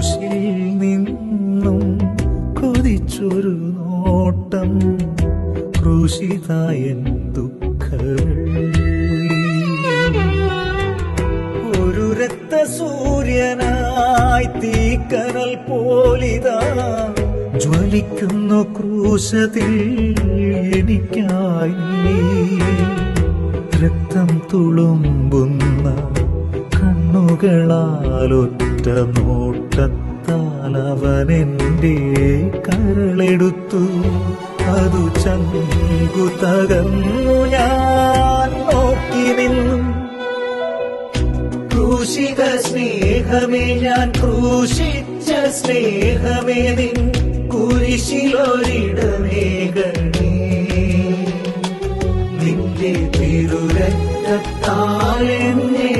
ക്രൂശിൽ നിന്നും കൊതിച്ചൊരു നോട്ടം ക്രൂശിതായൻ ദുഃഖവെള്ളി. ഒരു രക്തസൂര്യനായി തീക്കനൽ പോലിതാ ജ്വലിക്കുന്നു ക്രൂശത്തിൽ എനിക്കായി നീ. രക്തം തുളുമ്പുന്ന കണ്ണുകളാലൊറ്റ നോട്ടത്താൽ അവനെന്റെ കരളെടുത്തു. അതു ചങ്കു തകർന്നു ഞാൻ നോക്കി നിന്നു. ക്രൂശിത സ്നേഹമേ, ഞാൻ ക്രൂശിച്ച സ്നേഹമേ, നിൻ കുരിശിലൊരിടമേകണേ. നിന്റെ തിരുരക്തത്താൽ എന്നെ